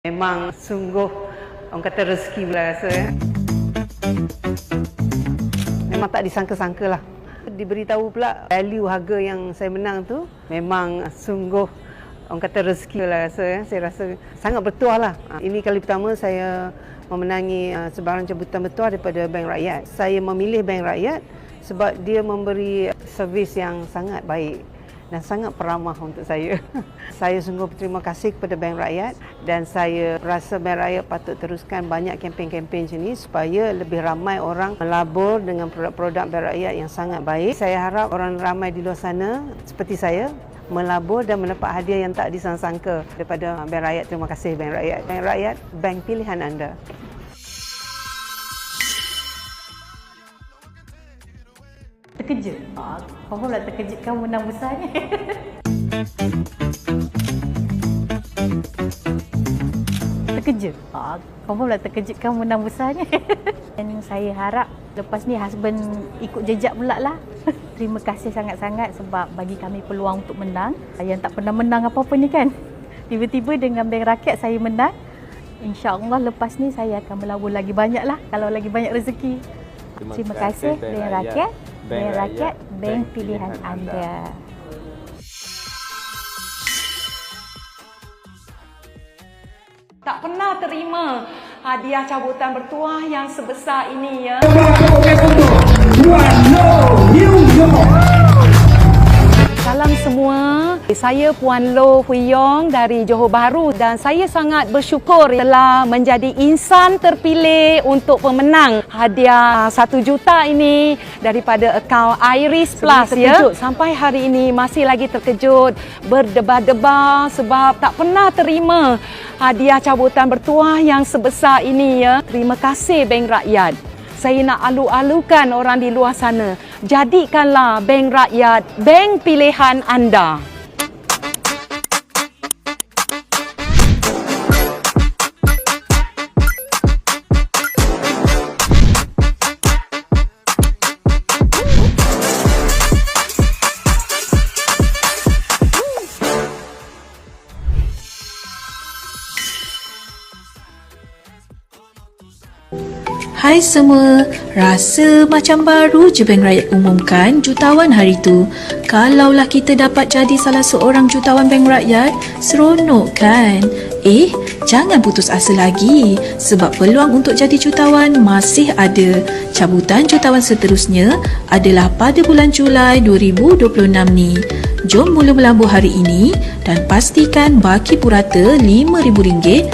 Memang sungguh orang kata rezeki pula rasa ya. Memang tak disangka-sangka lah. Diberitahu pula value harga yang saya menang tu memang sungguh orang kata rezeki lah rasa ya. Saya rasa sangat bertuah lah. Ini kali pertama saya memenangi sebarang cabutan bertuah daripada Bank Rakyat. Saya memilih Bank Rakyat sebab dia memberi servis yang sangat baik dan sangat peramah untuk saya. Saya sungguh berterima kasih kepada Bank Rakyat dan saya rasa Bank Rakyat patut teruskan banyak kempen-kempen macam ni supaya lebih ramai orang melabur dengan produk-produk Bank Rakyat yang sangat baik. Saya harap orang ramai di luar sana seperti saya melabur dan mendapat hadiah yang tak disangka daripada Bank Rakyat. Terima kasih Bank Rakyat. Bank Rakyat, bank pilihan anda. Terkejut? Confirm lah terkejut kamu menang besar ni. Terkejut? Confirm lah terkejut kamu menang besar ni. Dan saya harap lepas ni husband ikut jejak pula lah. Terima kasih sangat-sangat sebab bagi kami peluang untuk menang. Yang tak pernah menang apa-apa ni kan. Tiba-tiba dengan Bank Rakyat saya menang. InsyaAllah lepas ni saya akan melabur lagi banyak lah kalau lagi banyak rezeki. Terima kasih Bank Rakyat. Bank Rakyat, bank pilihan anda. Tak pernah terima hadiah cabutan bertuah yang sebesar ini ya. Salam semua, saya Puan Loh Hui Yong dari Johor Bahru dan saya sangat bersyukur telah menjadi insan terpilih untuk pemenang hadiah 1 juta ini daripada akaun Iris Plus ya. Sampai hari ini masih lagi terkejut, berdebar-debar sebab tak pernah terima hadiah cabutan bertuah yang sebesar ini ya. Terima kasih Bank Rakyat. Saya nak alu-alukan orang di luar sana. Jadikanlah Bank Rakyat bank pilihan anda. Hai semua, rasa macam baru je Bank Rakyat umumkan jutawan hari tu. Kalaulah kita dapat jadi salah seorang jutawan Bank Rakyat, seronok kan? Jangan putus asa lagi sebab peluang untuk jadi jutawan masih ada. Cabutan jutawan seterusnya adalah pada bulan Julai 2026 ni. Jom mula melabur hari ini dan pastikan baki purata RM5,000